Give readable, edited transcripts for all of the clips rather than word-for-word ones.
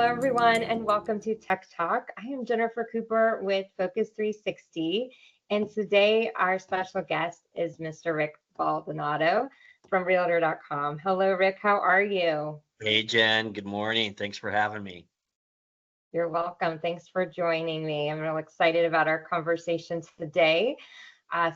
everyone, and welcome to Tech Talk. I am Jennifer Cooper with fOCUS360, and today our special guest is Mr. Rick Baldonado from Realtor.com. Hello, Rick. How are you? Hey, Jen. Good morning. Thanks for having me. You're welcome. Thanks for joining me. I'm real excited about our conversation today.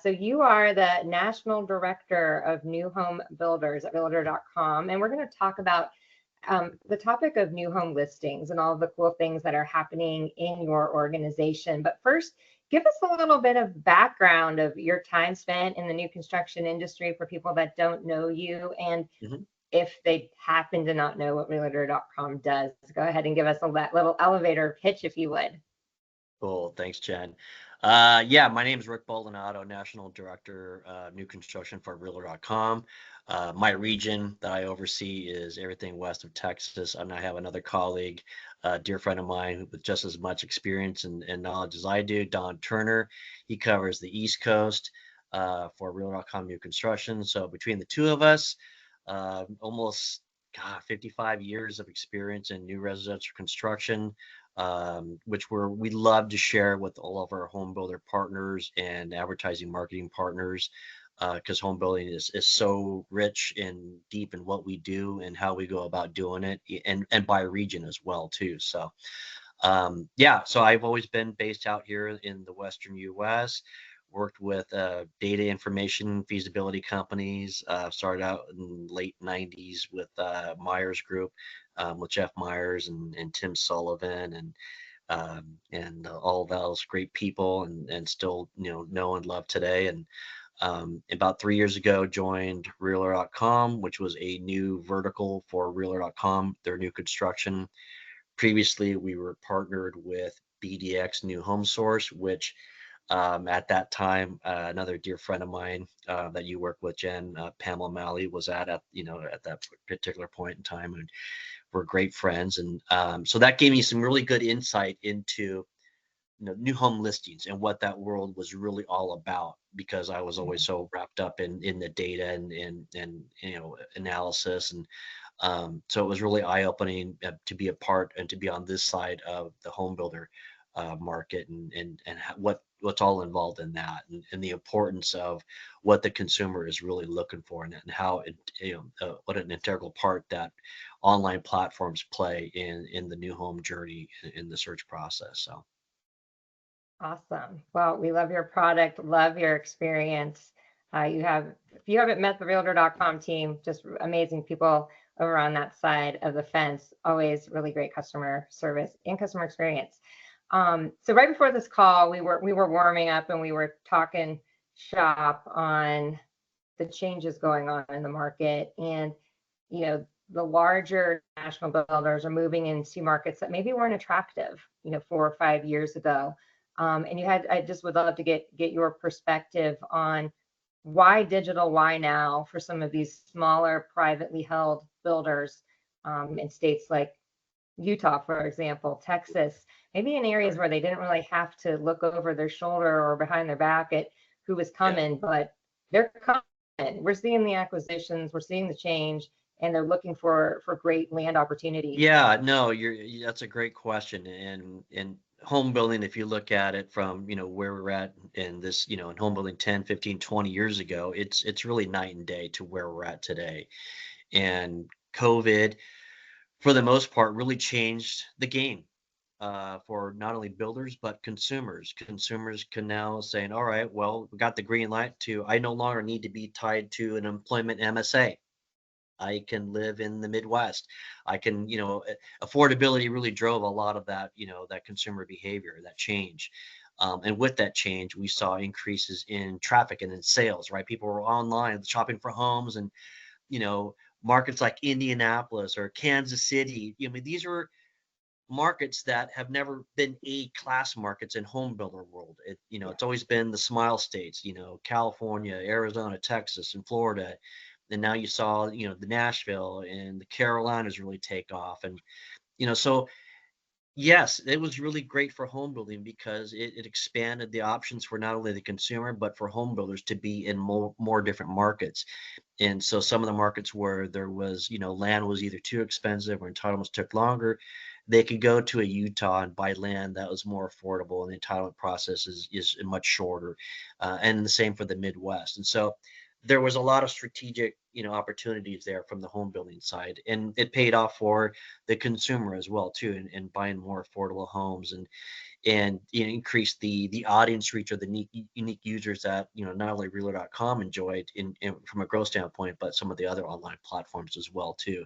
So you are the National Director of New Home Builders at Realtor.com, and we're going to talk about the topic of new home listings and all the cool things that are happening in your organization. But first, give us a little bit of background of your time spent in the new construction industry for people that don't know you. And Mhm. if they happen to not know what Realtor.com does, go ahead and give us a little elevator pitch, if you would. Cool. Thanks, Jen. Yeah, my name is Rick Baldonado, National Director, New Construction for Realtor.com. My region that I oversee is everything west of Texas, and I have another colleague, a dear friend of mine with just as much experience and knowledge as I do, Don Turner. He covers the East Coast for Realtor.com New Construction. So between the two of us, almost 55 years of experience in new residential construction, which we love to share with all of our home builder partners and advertising marketing partners, because home building is so rich and deep in what we do and how we go about doing it, and by region as well too. So yeah, so I've always been based out here in the Western US, worked with data information feasibility companies, started out in late 90s with Myers Group, with Jeff Myers and Tim Sullivan and all of those great people and still, know and love today. And about 3 years ago, joined Realtor.com, which was a new vertical for Realtor.com, their new construction. Previously, we were partnered with BDX New Home Source, which at that time, another dear friend of mine that you work with, Jen, Pamela Malley, was at that particular point in time, and we're great friends. And so that gave me some really good insight into new home listings and what that world was really all about, because I was always so wrapped up in the data and analysis. And so it was really eye-opening to be a part and to be on this side of the home builder market, and what's all involved in that, and the importance of what the consumer is really looking for, and how what an integral part that online platforms play in the new home journey in the search process. So Awesome. Well, we love your product, love your experience. If you haven't met the Realtor.com team, just amazing people over on that side of the fence. Always really great customer service and customer experience. So right before this call, we were warming up and we were talking shop on the changes going on in the market, and the larger national builders are moving into markets that maybe weren't attractive 4 or 5 years ago. And I just would love to get your perspective on why digital, why now for some of these smaller privately held builders in states like Utah, for example, Texas, maybe in areas where they didn't really have to look over their shoulder or behind their back at who was yeah. coming, but they're coming. We're seeing the acquisitions, we're seeing the change, and they're looking for great land opportunities. Yeah, no, that's a great question. And home building, if you look at it from, where we're at in this, in home building 10, 15, 20 years ago, it's really night and day to where we're at today. And COVID, for the most part, really changed the game for not only builders but consumers. Consumers can now saying, all right, well, we got the green light to, I no longer need to be tied to an employment MSA. I can live in the Midwest. I can, affordability really drove a lot of that, that consumer behavior, that change. And with that change, we saw increases in traffic and in sales, right? People were online shopping for homes, and, markets like Indianapolis or Kansas City. I mean, these are markets that have never been A-class markets in home builder world. It's always been the smile states, California, Arizona, Texas, and Florida. And now you saw, the Nashville and the Carolinas really take off. And, so yes, it was really great for home building because it expanded the options for not only the consumer, but for home builders to be in more different markets. And so some of the markets where there was, land was either too expensive or entitlements took longer, they could go to a Utah and buy land that was more affordable, and the entitlement process is much shorter, and the same for the Midwest. And so there was a lot of strategic, opportunities there from the home building side, and it paid off for the consumer as well too, and buying more affordable homes, and increase the audience reach, or the unique users that not only realtor.com enjoyed in from a growth standpoint, but some of the other online platforms as well too.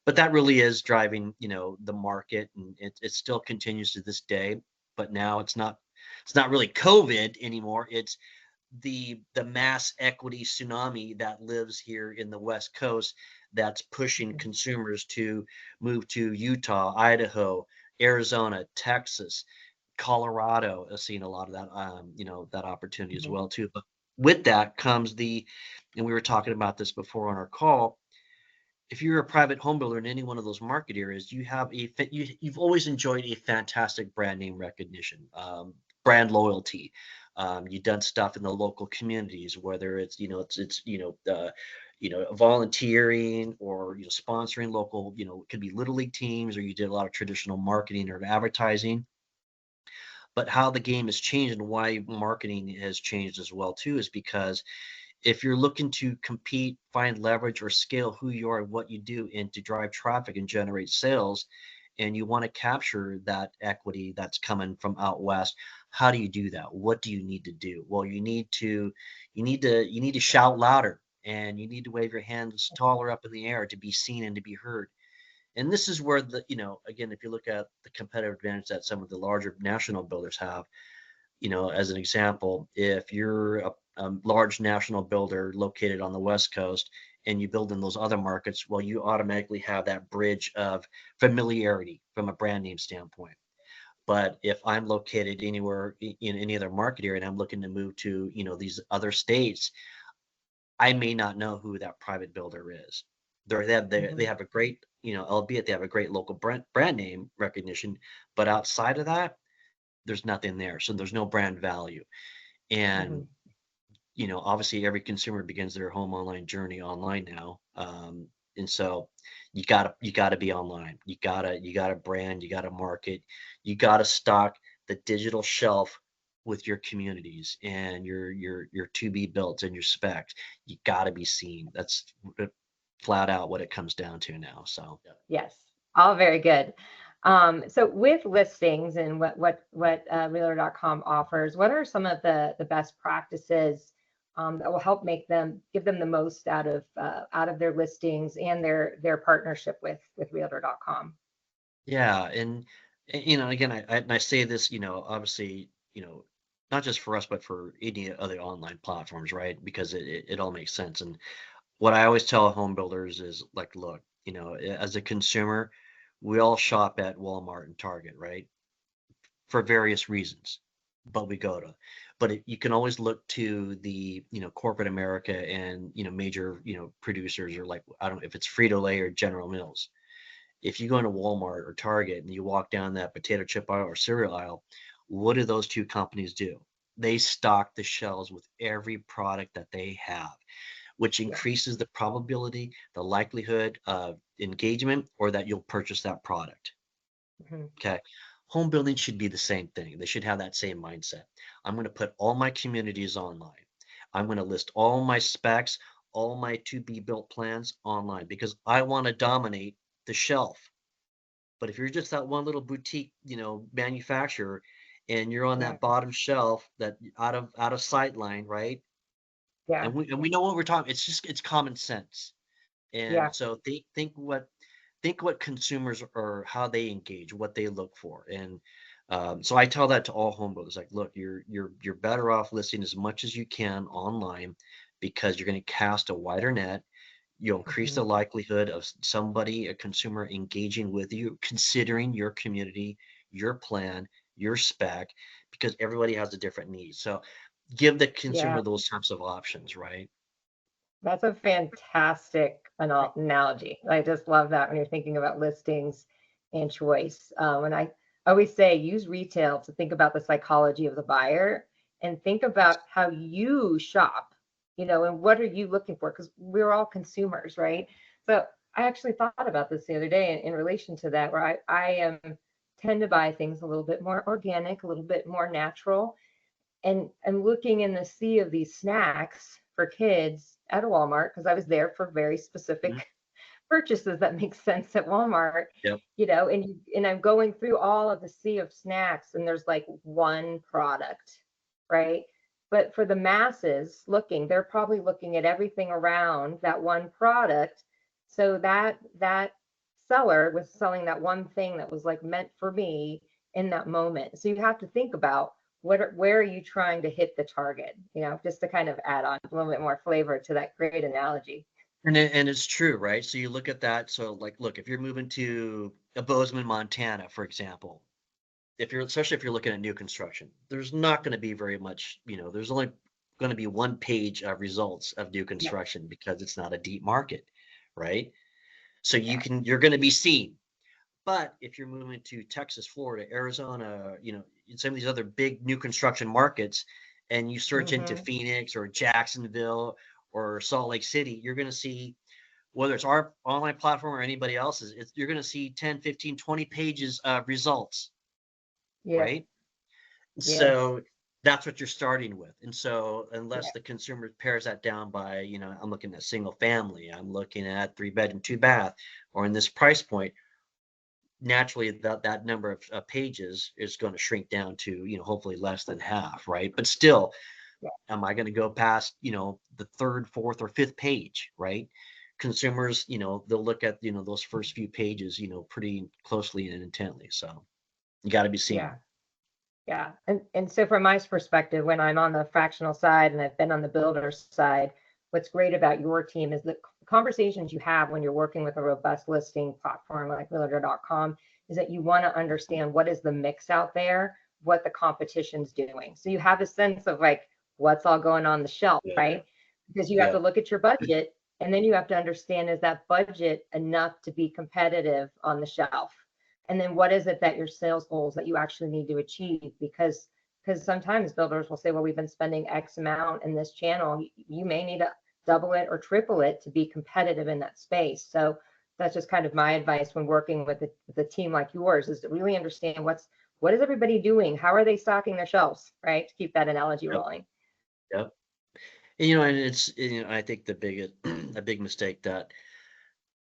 But that really is driving the market, and it still continues to this day. But now it's not really COVID anymore. It's the mass equity tsunami that lives here in the West Coast, that's pushing consumers to move to Utah, Idaho, Arizona, Texas, Colorado is seeing a lot of that, that opportunity as Mhm. well too. But with that comes and we were talking about this before on our call. If you're a private home builder in any one of those market areas, you've always enjoyed a fantastic brand name recognition, brand loyalty. You've done stuff in the local communities, whether it's volunteering, or sponsoring local, it could be little league teams, or you did a lot of traditional marketing or advertising. But how the game has changed and why marketing has changed as well too is because if you're looking to compete, find leverage, or scale who you are and what you do, and to drive traffic and generate sales, and you want to capture that equity that's coming from out west, how do you do that? What do you need to do? Well, you need to shout louder, and you need to wave your hands taller up in the air to be seen and to be heard. And this is where again, if you look at the competitive advantage that some of the larger national builders have, as an example, if you're a large national builder located on the West Coast and you build in those other markets, well, you automatically have that bridge of familiarity from a brand name standpoint. But if I'm located anywhere in any other market area and I'm looking to move to, these other states, I may not know who that private builder is. They Mhm. have a great, albeit they have a great local brand name recognition, but outside of that, there's nothing there. So there's no brand value. And Mhm. obviously every consumer begins their home online journey online now. And so you gotta be online. You gotta brand, you gotta market, you gotta stock the digital shelf with your communities and your to be built and your specs. You gotta be seen. That's flat out what it comes down to now. So yeah. Yes, all very good. So with listings and what realtor.com offers, what are some of the best practices that will help give them the most out of their listings and their partnership with realtor.com? Yeah, and, again, I say this, obviously, not just for us, but for any other online platforms, right? Because it all makes sense. And what I always tell home builders is like, look, as a consumer, we all shop at Walmart and Target, right? For various reasons, but we go to. But you can always look to the, corporate America, and major, producers, or like, I don't know if it's Frito-Lay or General Mills. If you go into Walmart or Target and you walk down that potato chip aisle or cereal aisle, what do those two companies do? They stock the shelves with every product that they have, which Yeah. increases the probability, the likelihood of engagement, or that you'll purchase that product. Mhm. Okay. Home building should be the same thing. They should have that same mindset. I'm going to put all my communities online. I'm going to list all my specs, all my to be built plans online, because I want to dominate the shelf. But if you're just that one little boutique, manufacturer, and you're on Yeah. that bottom shelf, that out of sight line, right? Yeah. And we know what we're talking. It's common sense. And Yeah. so think what consumers are, how they engage, what they look for. And so I tell that to all home builders, like, look, you're better off listing as much as you can online, because you're going to cast a wider net. You'll increase Mhm. the likelihood of somebody, a consumer, engaging with you, considering your community, your plan, your spec, because everybody has a different need. So give the Yeah. consumer those types of options, right? That's a fantastic analogy. I just love that when you're thinking about listings and choice. And I always say use retail to think about the psychology of the buyer and think about how you shop, and what are you looking for? Because we're all consumers, right? So I actually thought about this the other day in relation to that, where I tend to buy things a little bit more organic, a little bit more natural, and looking in the sea of these snacks for kids at a Walmart, because I was there for very Mhm. specific purchases that make sense at Walmart, Yep. and I'm going through all of the sea of snacks, and there's like one product, right? But for the masses looking, they're probably looking at everything around that one product. So that seller was selling that one thing that was like meant for me in that moment. So you have to think about where are you trying to hit the target, just to kind of add on a little bit more flavor to that great analogy. And it's true, right? So you look at that. So like, look, if you're moving to a Bozeman, Montana, for example, if you're especially if you're looking at new construction, there's not going to be very much, there's only going to be one page of results of new Yeah, construction because it's not a deep market, right? So yeah. you're going to be seen. But if you're moving to Texas, Florida, Arizona, some of these other big new construction markets, and you search into Hmm. Phoenix or Jacksonville or Salt Lake City, you're going to see, whether it's our online platform or anybody else's, you're going to see 10, 15, 20 pages of results, Yep. right? Yes. So that's what you're starting with. And so unless Yeah. the consumer pares that down by, I'm looking at single family, I'm looking at 3 bedroom, 2 bath, or in this price point, naturally that number of pages is going to shrink down to, hopefully less than half, right? But still, Yeah. am I going to go past, the third, fourth, or fifth page, right? Consumers, they'll look at, those first few pages, pretty closely and intently. So you got to be seen. Yeah. Yeah. And so from my perspective, when I'm on the fractional side and I've been on the builder side, what's great about your team is the conversations you have when you're working with a robust listing platform like realtor.com is that you want to understand what is the mix out there, what the competition's doing. So you have a sense of like what's all going on the shelf, Yeah. right? Because you have Yeah. to look at your budget, and then you have to understand, is that budget enough to be competitive on the shelf? And then what is it that your sales goals that you actually need to achieve? Because sometimes builders will say, well, we've been spending X amount in this channel, you may need to double it or triple it to be competitive in that space. So that's just kind of my advice when working with a team like yours, is to really understand what is everybody doing, how are they stocking their shelves, right, to keep that analogy Yep. rolling. Yep. And, and I think the biggest, a big mistake that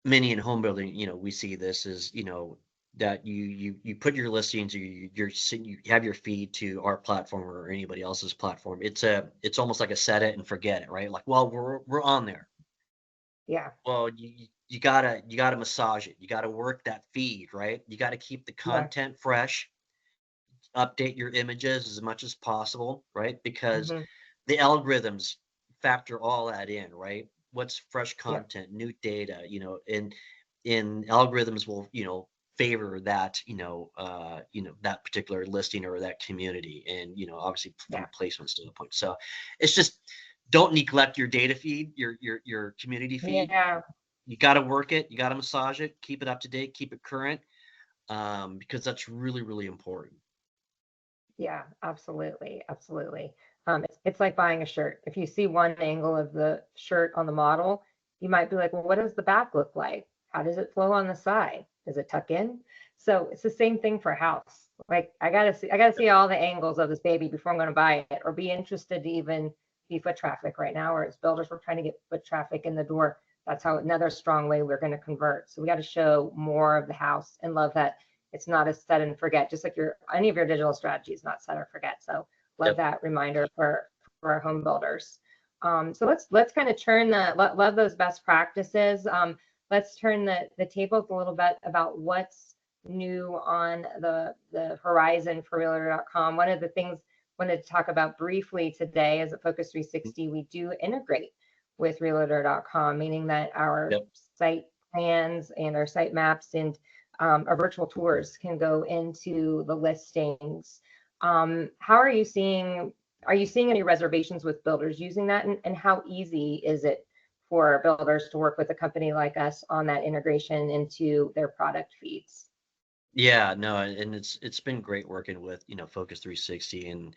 many in home building, we see this is, that you put your listings, you have your feed to our platform or anybody else's platform. It's almost like a set it and forget it, right? Like, well, we're on there. Yeah. Well, you gotta massage it. You gotta work that feed, right? You gotta keep the Yeah. content fresh, update your images as much as possible, right? Because Hmm. the algorithms factor all that in, right? What's fresh Yeah. content, new data, and algorithms will, favor that, that particular listing or that community, and obviously from Yeah. a placement standpoint. So it's just, don't neglect your data feed, your community feed. Yeah. You got to work it, you got to massage it, keep it up to date, keep it current, because that's really, really important. Yeah, absolutely, absolutely. It's like buying a shirt. If you see one angle of the shirt on the model, you might be like, well, what does the back look like? How does it flow on the side? Does it tuck in? So it's the same thing for a house. Like I gotta see all the angles of this baby before I'm gonna buy it, or be interested to even be foot traffic right now, or as builders, we're trying to get foot traffic in the door. That's how another strong way we're gonna convert. So we got to show more of the house and love that it's not a set and forget, just like your any of your digital strategies, not set or forget. So love Yep. that reminder for our home builders. So let's kind of turn love those best practices. Let's turn the tables a little bit about what's new on the horizon for realtor.com. One of the things I wanted to talk about briefly today is at Focus 360, we do integrate with realtor.com, meaning that our Yep. site plans and our site maps and our virtual tours can go into the listings. How are you seeing? Are you seeing any reservations with builders using that, and how easy is it for builders to work with a company like us on that integration into their product feeds? Yeah, no, and it's been great working with, Focus 360, and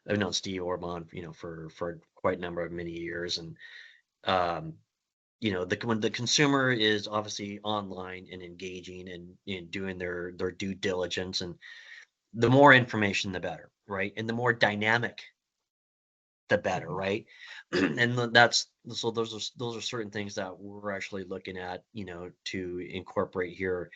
I've known Steve Ormond, for quite a number of many years, and um, when the consumer is obviously online and engaging and doing their due diligence, and the more information, the better, right? And the more dynamic, the better, Mhm. right? And that's so those are certain things that we're actually looking at, to incorporate here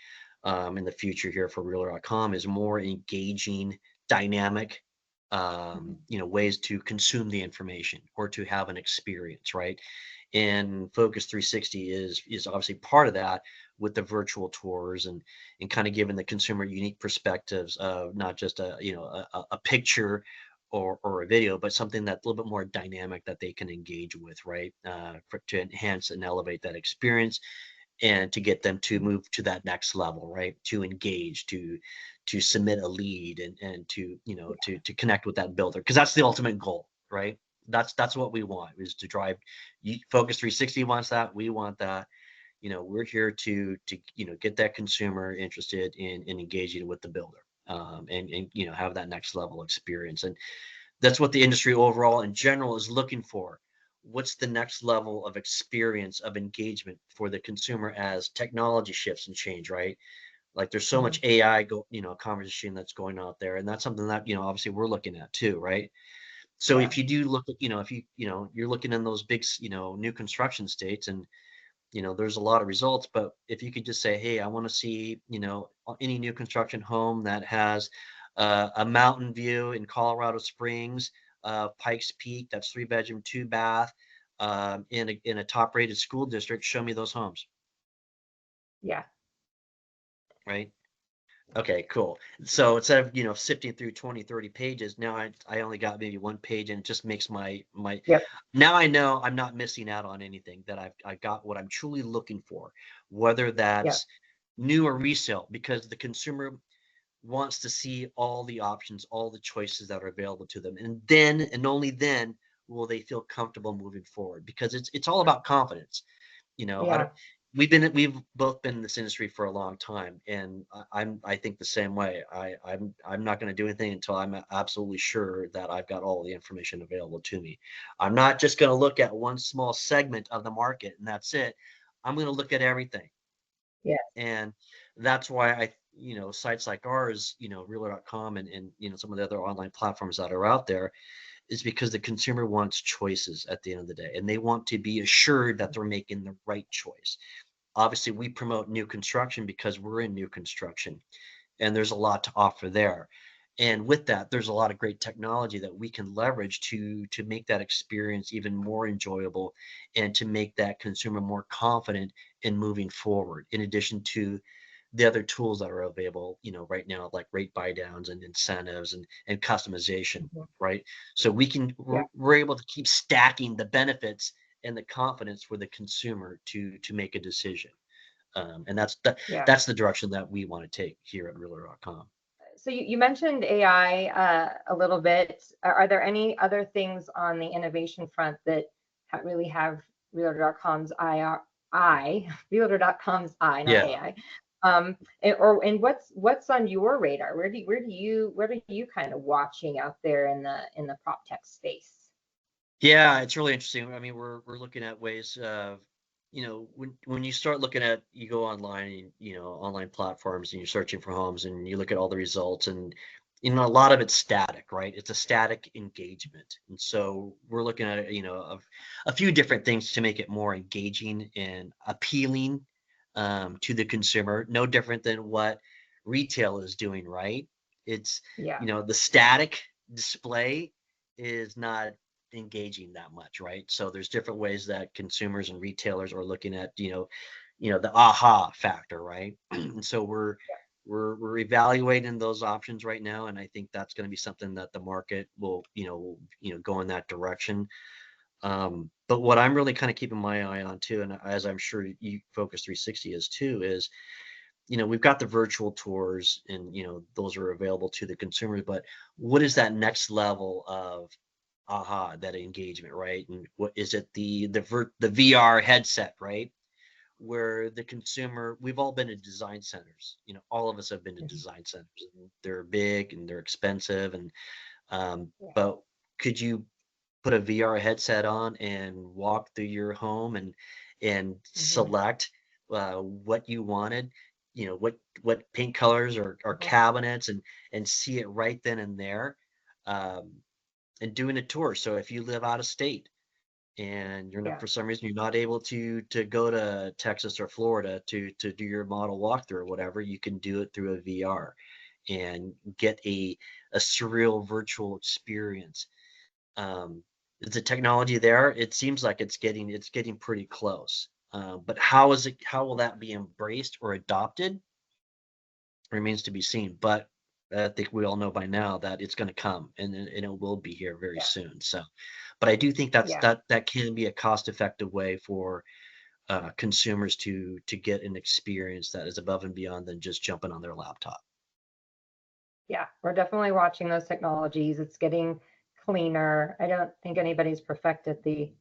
in the future here for Realtor.com, is more engaging, dynamic, Mhm. ways to consume the information or to have an experience, right? And Focus 360 is obviously part of that, with the virtual tours and kind of giving the consumer unique perspectives of not just a picture or a video, but something that's a little bit more dynamic that they can engage with, right? To enhance and elevate that experience, and to get them to Mhm. move to that next level, right? To engage, to submit a lead, and to to connect with that builder, because that's the ultimate goal, right? That's what we want, is to drive. Focus 360 wants that. We want that. We're here to get that consumer interested in engaging with the builder, and have that next level experience. And that's what the industry overall in general is looking for. What's the next level of experience, of engagement for the consumer as technology shifts and change, right? Like, there's so Mhm. much AI conversation that's going out there, and that's something that obviously we're looking at too, right? So Yeah. if you do look at, if you're looking in those big new construction states, and there's a lot of results, but if you could just say, hey, I want to see, any new construction home that has a mountain view in Colorado Springs, Pikes Peak, that's 3 bedroom, 2 bath, in a top rated school district, show me those homes, Yeah. right? Okay, cool. So instead of, sifting through 20, 30 pages, now I only got maybe one page, and it just makes my Yep. now I know I'm not missing out on anything, that I got what I'm truly looking for, whether Yep. that's new or resale, because the consumer wants to see all the options, all the choices that are available to them. And then, and only then, will they feel comfortable moving forward, because it's all about confidence. I don't Yeah. we've both been in this industry for a long time, and I think the same way. I'm not going to do anything until I'm absolutely sure that I've got all the information available to me. I'm not just going to look at one small segment of the market and that's it. I'm going to look at everything. Yeah. And that's why sites like ours, Realtor.com, and some of the other online platforms that are out there, is because the consumer wants choices at the end of the day, and they want to be assured that they're making the right choice. Obviously, we promote new construction because we're in new construction, and there's a lot to offer there. And with that, there's a lot of great technology that we can leverage to make that experience even more enjoyable, and to make that consumer more confident in moving forward. In addition to the other tools that are available, right now, like rate buy downs and incentives and customization, Mhm. right? So Yeah. we're able to keep stacking the benefits and the confidence for the consumer to make a decision. And Yeah. that's the direction that we want to take here at Realtor.com. So you mentioned AI a little bit. Are there any other things on the innovation front that really have Realtor.com's eye, Realtor.com's eye, not Yeah. AI? And what's on your radar? What are you kind of watching out there in the prop tech space? Yeah, it's really interesting. I mean, we're looking at ways of, when you start looking at, you go online, and, online platforms, and you're searching for homes, and you look at all the results, and a lot of it's static, right? It's a static engagement. And so we're looking at, a few different things to make it more engaging and appealing, to the consumer, no different than what retail is doing, right? It's, Yeah. the static display is not engaging that much, right? So there's different ways that consumers and retailers are looking at, the aha factor, right? And so we're evaluating those options right now, and I think that's going to be something that the market will go in that direction. But what I'm really kind of keeping my eye on too, and as I'm sure you Focus 360 is too, is we've got the virtual tours, and those are available to the consumers, but what is that next level of aha, that engagement, right? And what is it, the VR headset, right? Where the consumer, we've all been to design centers, all of us have been to Mhm. design centers, and they're big and they're expensive, and Yeah. but could you put a VR headset on and walk through your home, and select what you wanted, what paint colors or cabinets, and see it right then and there, um, and doing a tour. So if you live out of state and you're not, Yeah. for some reason, you're not able to go to Texas or Florida to do your model walkthrough or whatever, you can do it through a VR and get a surreal virtual experience. Is the technology there? It seems like it's getting pretty close. But how will that be embraced or adopted remains to be seen. But I think we all know by now that it's going to come, and it will be here very Yeah. soon. So, but I do think that's Yeah. that can be a cost-effective way for consumers to get an experience that is above and beyond than just jumping on their laptop. Yeah, we're definitely watching those technologies. It's getting cleaner. I don't think anybody's perfected the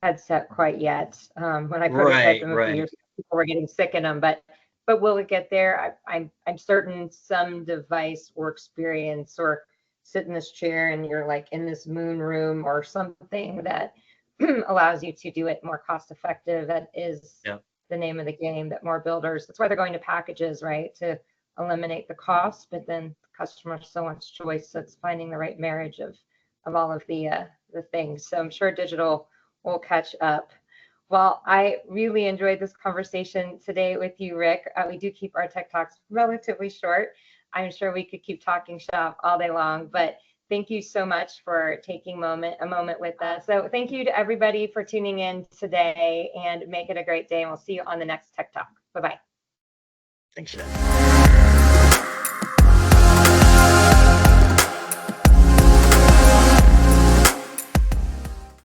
headset quite yet. When I prototyped Right, them a few right. years ago, people were getting sick in them, but will it get there? I'm certain some device or experience, or sit in this chair and you're like in this moon room or something that allows you to do it more cost effective. That is Yeah, the name of the game. That more builders. That's why they're going to packages, right? To eliminate the cost, but then the customer so wants choice. So it's finding the right marriage of all of the things. So I'm sure digital will catch up. Well, I really enjoyed this conversation today with you, Rick. We do keep our tech talks relatively short. I'm sure we could keep talking shop all day long, but thank you so much for taking a moment with us. So thank you to everybody for tuning in today, and make it a great day. And we'll see you on the next Tech Talk. Bye-bye. thanks, Jen.